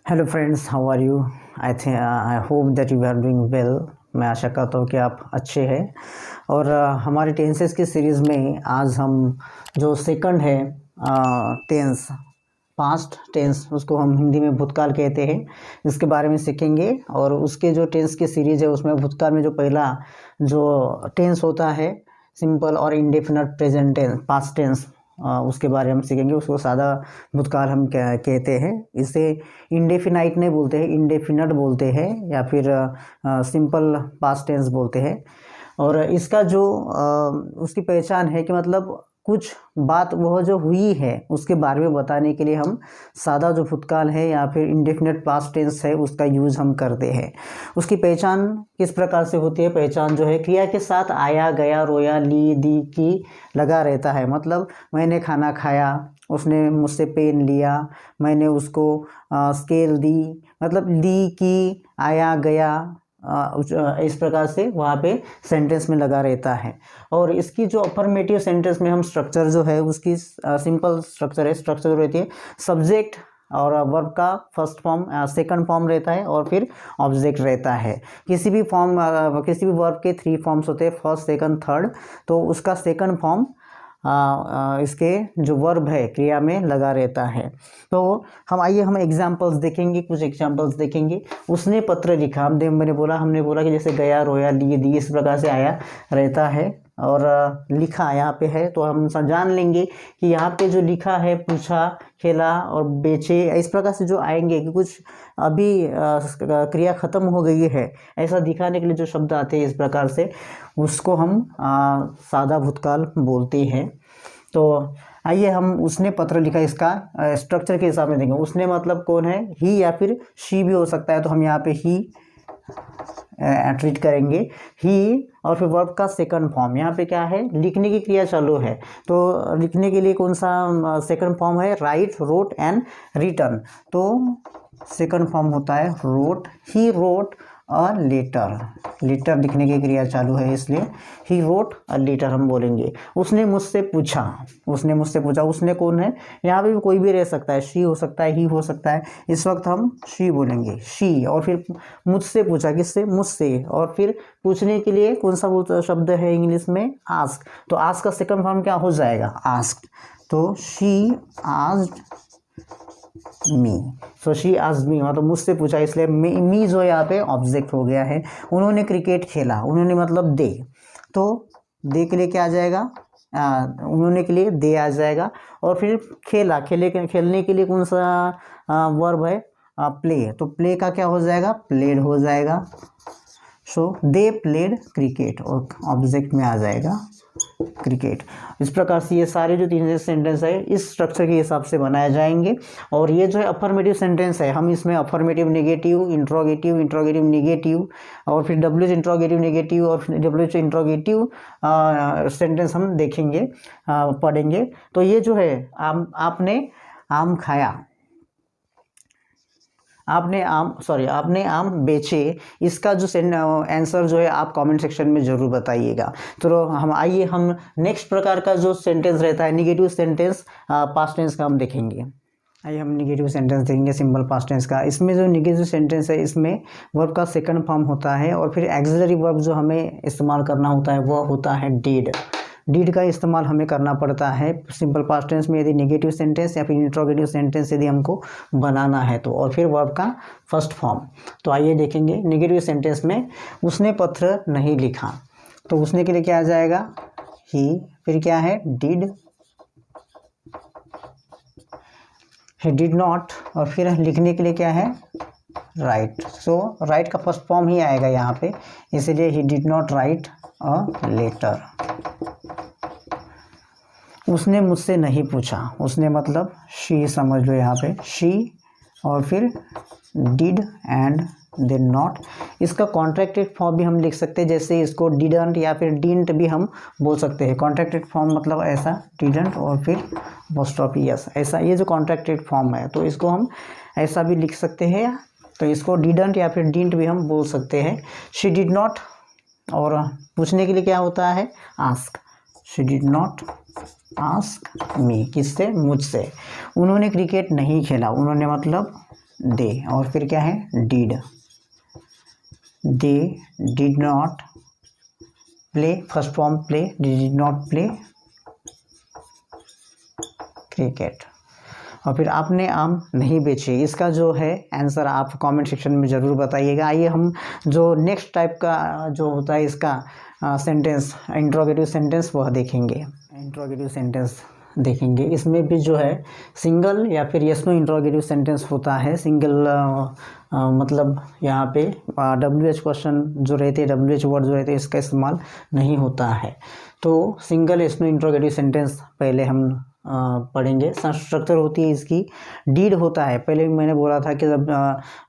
Hello friends, how are you? I hope that you are doing well. मैं आशा करता हूँ कि आप अच्छे हैं। और हमारे टेंसेस की सीरीज़ में आज हम जो सेकंड है टेंस, पास्ट टेंस, उसको हम हिंदी में भूतकाल कहते हैं, इसके बारे में सीखेंगे। और उसके जो टेंस की सीरीज़ है उसमें भूतकाल में जो पहला जो टेंस होता है सिंपल और indefinite present tense, past tense, उसके बारे में हम सीखेंगे। उसको सादा भूतकाल हम कहते हैं। इसे इंडेफिनाइट नहीं बोलते हैं, इंडेफिनिट बोलते हैं, या फिर सिंपल पास्ट टेंस बोलते हैं। और इसका जो उसकी पहचान है कि मतलब कुछ बात वह जो हुई है उसके बारे में बताने के लिए हम सादा जो भूतकाल है या फिर इंडेफिनिट पास्ट टेंस है उसका यूज़ हम करते हैं। उसकी पहचान किस प्रकार से होती है? पहचान जो है क्रिया के साथ आया, गया, रोया, ली, दी, की लगा रहता है। मतलब मैंने खाना खाया, उसने मुझसे पेन लिया, मैंने उसको स्केल दी, मतलब ली, की, आया, गया, इस प्रकार से वहाँ पे सेंटेंस में लगा रहता है। और इसकी जो अफर्मेटिव सेंटेंस में हम स्ट्रक्चर जो है उसकी सिंपल स्ट्रक्चर है। स्ट्रक्चर रहती है सब्जेक्ट और वर्ब का फर्स्ट फॉर्म, सेकंड फॉर्म रहता है, और फिर ऑब्जेक्ट रहता है। किसी भी वर्ब के 3 फॉर्म्स होते हैं, फर्स्ट, सेकंड, थर्ड। तो उसका सेकंड फॉर्म इसके जो वर्ब है क्रिया में लगा रहता है। तो हम एग्जाम्पल्स देखेंगे, कुछ एग्जाम्पल्स देखेंगे। उसने पत्र लिखा, हमने बोला कि जैसे गया, रोया, लिए, दी, इस प्रकार से आया रहता है। और लिखा यहाँ पे है तो हम जान लेंगे कि यहाँ पे जो लिखा है पूछा, खेला और बेचे, इस प्रकार से जो आएंगे कि कुछ अभी क्रिया खत्म हो गई है, ऐसा दिखाने के लिए जो शब्द आते हैं इस प्रकार से, उसको हम सादा भूतकाल बोलते हैं। तो आइए हम उसने पत्र लिखा, इसका स्ट्रक्चर के हिसाब में देखेंगे। उसने मतलब कौन है? ही या फिर शी भी हो सकता है, तो हम यहाँ पे ही ट्रीट करेंगे, ही। और फिर वर्ब का सेकंड फॉर्म, यहाँ पे क्या है? लिखने की क्रिया चालू है, तो लिखने के लिए कौन सा सेकंड फॉर्म है? Right, wrote and written. तो सेकंड फॉर्म होता है wrote. He wrote a letter, letter लिखने की क्रिया चालू है इसलिए ही रोट अ लेटर हम बोलेंगे। उसने मुझसे पूछा, उसने कौन है? यहाँ पे भी कोई भी रह सकता है, शी हो सकता है, ही हो सकता है। इस वक्त हम शी बोलेंगे, शी। और फिर मुझसे पूछा, किससे? मुझसे। और फिर पूछने के लिए कौन सा शब्द है इंग्लिश में? आस्क। तो आस्क का सेकंड फॉर्म क्या हो जाएगा? आस्क। तो she asked me, so she asked me, मतलब मुझसे पूछा, इसलिए मी जो यहाँ पे ऑब्जेक्ट हो गया है। उन्होंने क्रिकेट खेला, उन्होंने मतलब दे, तो दे के लिए क्या आ जाएगा? उन्होंने के लिए दे आ जाएगा। और फिर खेला, खेलने के लिए कौन सा वर्ब है? प्ले। तो प्ले का क्या हो जाएगा? प्लेड हो जाएगा। सो दे प्लेड क्रिकेट, और ऑब्जेक्ट में आ जाएगा क्रिकेट। इस प्रकार से ये सारे जो 3 सेंटेंस है इस स्ट्रक्चर के हिसाब से बनाए जाएंगे। और ये जो है अफर्मेटिव सेंटेंस है, हम इसमें affirmative, negative, interrogative, interrogative negative, और फिर डब्ल्यूएच इंट्रोगेटिव नेगेटिव और डब्ल्यूएच इंट्रोगेटिव सेंटेंस हम देखेंगे, पढ़ेंगे। तो ये जो है आपने आम खाया, आपने आम बेचे, इसका जो आंसर जो है आप कमेंट सेक्शन में ज़रूर बताइएगा। तो हम नेक्स्ट प्रकार का जो सेंटेंस रहता है निगेटिव सेंटेंस पास्ट टेंस का हम देखेंगे। आइए हम निगेटिव सेंटेंस देखेंगे सिंपल पास्ट टेंस का। इसमें जो निगेटिव सेंटेंस है इसमें वर्ब का सेकंड फॉर्म होता है, और फिर एक्सिलरी वर्ब जो हमें इस्तेमाल करना होता है वह होता है डिड। डिड का इस्तेमाल हमें करना पड़ता है सिंपल पास्ट टेंस में, यदि नेगेटिव सेंटेंस या फिर इंट्रोगेटिव सेंटेंस यदि हमको बनाना है तो। और फिर वर्ब का फर्स्ट फॉर्म। तो आइए देखेंगे नेगेटिव सेंटेंस में उसने पत्र नहीं लिखा, तो उसने के लिए क्या आ जाएगा? ही। फिर क्या है? Did, he did not. और फिर लिखने के लिए क्या है? राइट। सो राइट का फर्स्ट फॉर्म ही आएगा यहाँ पे, इसलिए he did not write a letter. उसने मुझसे नहीं पूछा, उसने मतलब शी समझ लो यहाँ पे, शी। और फिर डिड एंड देन नॉट। इसका कॉन्ट्रैक्टेड फॉर्म भी हम लिख सकते हैं, जैसे इसको डिडंट या फिर डिंट भी हम बोल सकते हैं। कॉन्ट्रैक्टेड फॉर्म मतलब ऐसा, डिडंट और फिर अपोस्ट्रोफी एस, ऐसा ये जो कॉन्ट्रैक्टेड फॉर्म है, तो इसको हम ऐसा भी लिख सकते हैं। तो इसको डिडंट या फिर डिंट भी हम बोल सकते हैं। शी डिड नॉट, और पूछने के लिए क्या होता है? Ask. She did not ask मी, किससे? मुझसे। उन्होंने क्रिकेट नहीं खेला, उन्होंने मतलब दे, और फिर क्या है did, they did not play, first form play, did not play cricket. और फिर आपने आम नहीं बेचे, इसका जो है आंसर आप कमेंट सेक्शन में ज़रूर बताइएगा। आइए हम जो नेक्स्ट टाइप का जो होता है इसका सेंटेंस, इंट्रोगेटिव सेंटेंस, वह देखेंगे। इंट्रोगेटिव सेंटेंस देखेंगे, इसमें भी जो है सिंगल या फिर यस नो इंट्रोगेटिव सेंटेंस होता है। सिंगल मतलब यहाँ पे WH क्वेश्चन जो रहते हैं, WH वर्ड जो रहते हैं, इसका इस्तेमाल नहीं होता है। तो single yes no interrogative sentence पहले हम पढ़ेंगे। स्ट्रक्चर होती है इसकी, डीड होता है। पहले मैंने बोला था कि जब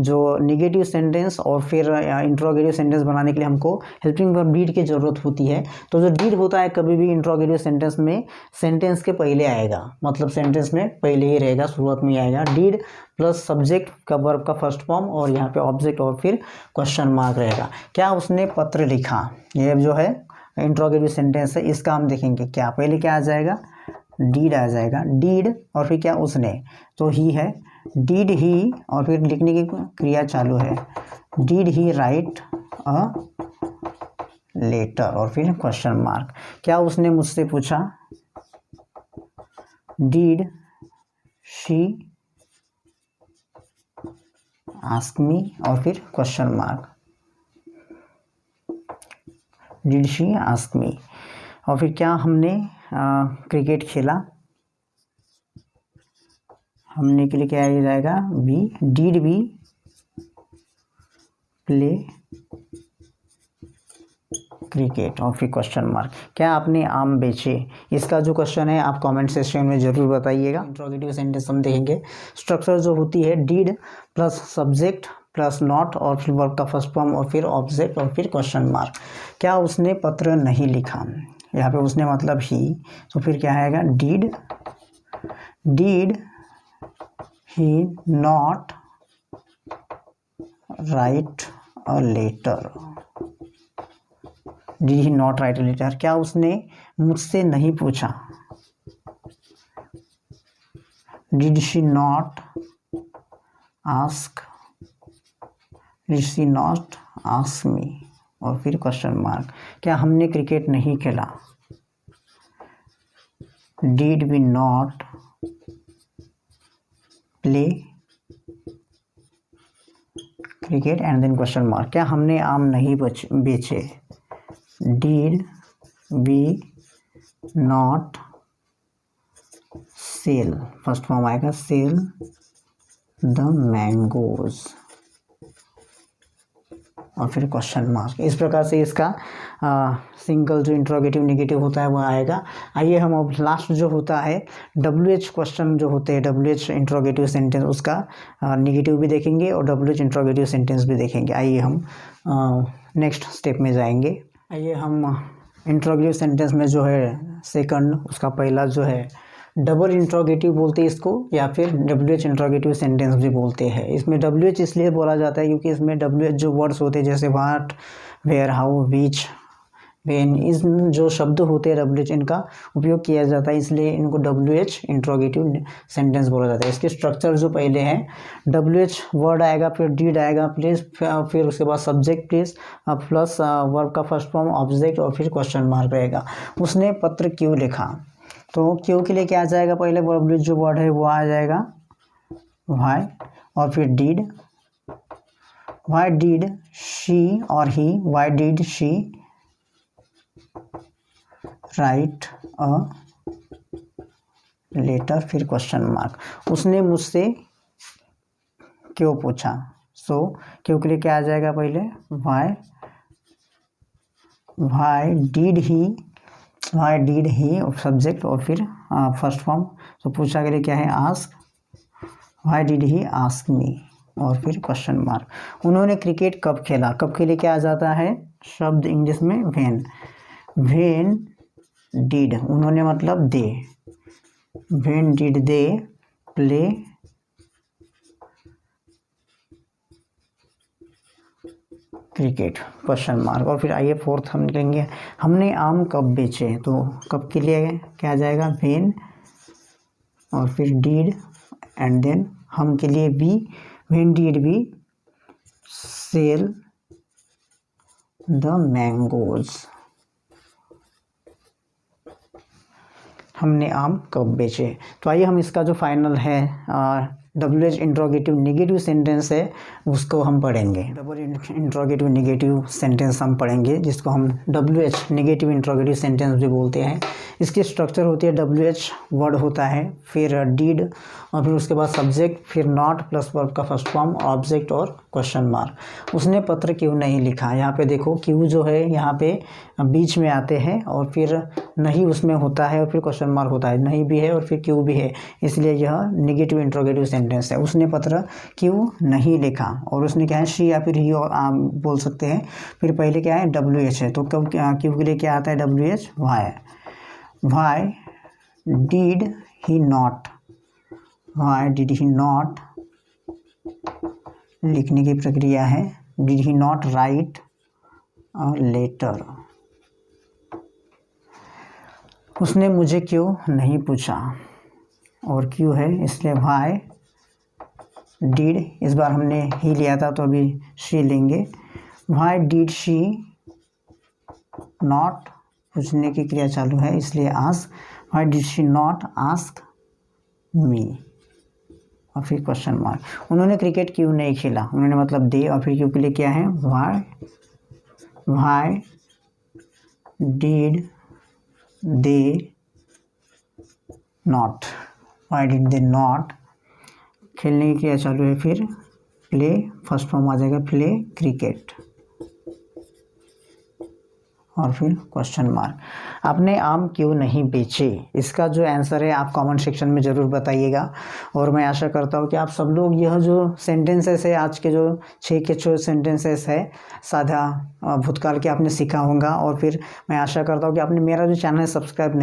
जो निगेटिव सेंटेंस और फिर इंट्रोगेटिव सेंटेंस बनाने के लिए हमको हेल्पिंग वर्ब डीड की ज़रूरत होती है। तो जो डीड होता है कभी भी इंट्रोगेटिव सेंटेंस में सेंटेंस के पहले आएगा, मतलब सेंटेंस में पहले ही रहेगा, शुरुआत में आएगा। डीड प्लस सब्जेक्ट का वर्ब का फर्स्ट फॉर्म और यहाँ पे ऑब्जेक्ट और फिर क्वेश्चन मार्क रहेगा। क्या उसने पत्र लिखा, ये जो है इंट्रोगेटिव सेंटेंस है, इसका हम देखेंगे। क्या पहले क्या आ जाएगा, डीड आ जाएगा, डीड और फिर क्या उसने, तो ही है, डीड ही और फिर लिखने की क्रिया चालू है, did he write a letter और फिर क्वेश्चन मार्क। क्या उसने मुझसे पूछा, डीड शी आस्क मी और फिर question mark, did she ask me. और फिर क्या हमने क्रिकेट खेला, हमने के लिए क्या आ जाएगा, we, did we play cricket और फिर क्वेश्चन मार्क। क्या आपने आम बेचे, इसका जो क्वेश्चन है आप कमेंट सेक्शन में ज़रूर बताइएगा। इंट्रोगेटिव सेंटेंस हम देखेंगे। स्ट्रक्चर जो होती है did plus subject plus not और फिर वर्ब का फर्स्ट फॉर्म और फिर ऑब्जेक्ट और फिर क्वेश्चन मार्क। क्या उसने पत्र नहीं लिखा, यहाँ पे उसने मतलब ही, तो फिर क्या आएगा, did he not write a letter, did he not write a letter. क्या उसने मुझसे नहीं पूछा, did she not ask me और फिर क्वेश्चन मार्क। क्या हमने क्रिकेट नहीं खेला, did we not play cricket and then question mark. क्या हमने आम नहीं बेचे, did we not sell, first form आएगा सेल द मैंगोज और फिर क्वेश्चन मार्क। इस प्रकार से इसका सिंगल जो इंट्रोगेटिव नेगेटिव होता है वो आएगा। आइए हम अब लास्ट जो होता है WH क्वेश्चन जो होते हैं, WH इंट्रोगेटिव सेंटेंस, उसका नेगेटिव भी देखेंगे और WH इंट्रोगेटिव सेंटेंस भी देखेंगे। आइए हम नेक्स्ट स्टेप में जाएंगे। आइए हम इंट्रोगेटिव सेंटेंस में जो है सेकंड, उसका पहला जो है डबल इंट्रोगेटिव बोलते हैं इसको, या फिर WH इंट्रोगेटिव सेंटेंस भी बोलते हैं। इसमें WH इसलिए बोला जाता है क्योंकि इसमें WH जो वर्ड्स होते हैं जैसे वाट, वेयर, हाउ, विच, वेन, इस जो शब्द होते हैं WH, इनका उपयोग किया जाता है, इसलिए इनको WH इंट्रोगेटिव सेंटेंस बोला जाता है। इसके स्ट्रक्चर जो पहले है, WH वर्ड आएगा, फिर डीड आएगा प्लीज, फिर उसके बाद सब्जेक्ट प्लीज प्लस वर्ब का फर्स्ट फॉर्म ऑब्जेक्ट और फिर क्वेश्चन मार्क रहेगा। उसने पत्र क्यों लिखा, तो क्यों के लिए क्या आ जाएगा, पहले WH जो वर्ड है वो आ जाएगा वाई और फिर डीड, वाई डीड शी और he, why did she write a letter, फिर क्वेश्चन मार्क। उसने मुझसे क्यों पूछा, सो क्यों के लिए क्या आ जाएगा, पहले वाई डीड ही सब्जेक्ट और फिर फर्स्ट फॉर्म, तो पूछा के लिए क्या है, ask, Y deed he ask me और फिर क्वेश्चन मार्क। उन्होंने क्रिकेट कब खेला, कब के लिए क्या आ जाता है शब्द इंग्लिश में व्हेन डिड, उन्होंने मतलब they, when did they play cricket, question mark. और फिर आइए फोर्थ हम लिखेंगे, हमने आम कब बेचे, तो कब के लिए क्या आ जाएगा, व्हेन और फिर डिड एंड देन हम के लिए we, when did we sell the mangoes, हमने आम कब बेचे। तो आइए हम इसका जो फाइनल है WH इंट्रोगेटिव नेगेटिव सेंटेंस है उसको हम पढ़ेंगे। डबल इंट्रोगेटिव नेगेटिव सेंटेंस हम पढ़ेंगे जिसको हम WH नेगेटिव इंट्रोगेटिव सेंटेंस भी बोलते हैं। इसकी स्ट्रक्चर होती है WH वर्ड होता है, फिर डीड और फिर उसके बाद सब्जेक्ट, फिर नॉट प्लस वर्ब का फर्स्ट फॉर्म, ऑब्जेक्ट और क्वेश्चन मार्क। उसने पत्र क्यों नहीं लिखा, यहाँ पे देखो क्यों जो है यहाँ पे बीच में आते हैं और फिर नहीं उसमें होता है और फिर क्वेश्चन मार्क होता है, नहीं भी है और फिर क्यों भी है, इसलिए यह नेगेटिव इंट्रोगेटिव सेंटेंस है। उसने पत्र क्यों नहीं लिखा और उसने क्या है शी या फिर ही बोल सकते हैं। फिर पहले क्या है WH है, तो कब क्यों के लिए क्या आता है WH, why did he not, why did he not लिखने की प्रक्रिया है, did he not write a letter, उसने मुझे क्यों नहीं पूछा और क्यों है इसलिए वाई डिड, इस बार हमने ही लिया था तो अभी शी लेंगे। वाई डिड शी नॉट, पूछने की क्रिया चालू है इसलिए ask, why did she not ask me और फिर क्वेश्चन मार्क। उन्होंने क्रिकेट क्यों नहीं खेला, उन्होंने मतलब दे और फिर क्यों के लिए क्या है why did they not, why did they not, खेलने की क्रिया चालू है, फिर प्ले फर्स्ट फॉर्म आ जाएगा प्ले क्रिकेट और फिर क्वेश्चन मार्क। आपने आम क्यों नहीं बेचे, इसका जो आंसर है आप कमेंट सेक्शन में ज़रूर बताइएगा। और मैं आशा करता हूँ कि आप सब लोग यह जो सेंटेंसेस है आज के जो 6 के 6 सेंटेंसेस है साधा भूतकाल के आपने सीखा होगा। और फिर मैं आशा करता हूँ कि आपने मेरा जो चैनल है सब्सक्राइब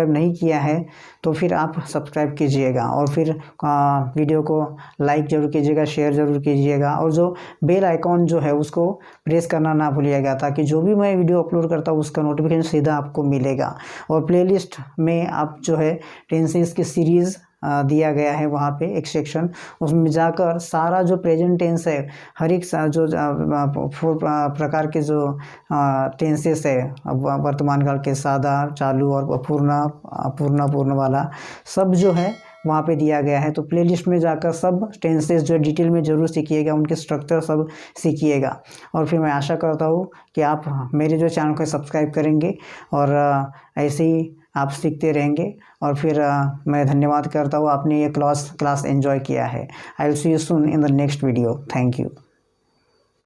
नहीं किया है तो फिर आप सब्सक्राइब कीजिएगा और फिर वीडियो को लाइक ज़रूर कीजिएगा, शेयर ज़रूर कीजिएगा और जो बेल आइकॉन जो है उसको प्रेस करना ना भूलिएगा ताकि जो भी मैं वीडियो अपलोड करता हूँ उसका नोटिफिकेशन सीधा आपको मिलेगा। और प्लेलिस्ट में आप जो है टेंसेस की सीरीज़ दिया गया है, वहाँ पे एक सेक्शन, उसमें जाकर सारा जो प्रेजेंट टेंस है हर एक जो 4 प्रकार के जो टेंसेस है वर्तमान काल के, सादा, चालू और पूर्ण वाला सब जो है वहाँ पे दिया गया है। तो प्लेलिस्ट में जाकर सब टेंसेस जो डिटेल में ज़रूर सीखिएगा, उनके स्ट्रक्चर सब सीखिएगा। और फिर मैं आशा करता हूँ कि आप मेरे जो चैनल को सब्सक्राइब करेंगे और ऐसे ही आप सीखते रहेंगे। और फिर मैं धन्यवाद करता हूँ आपने ये क्लास एंजॉय किया है। I will see you soon in the next video. Thank you.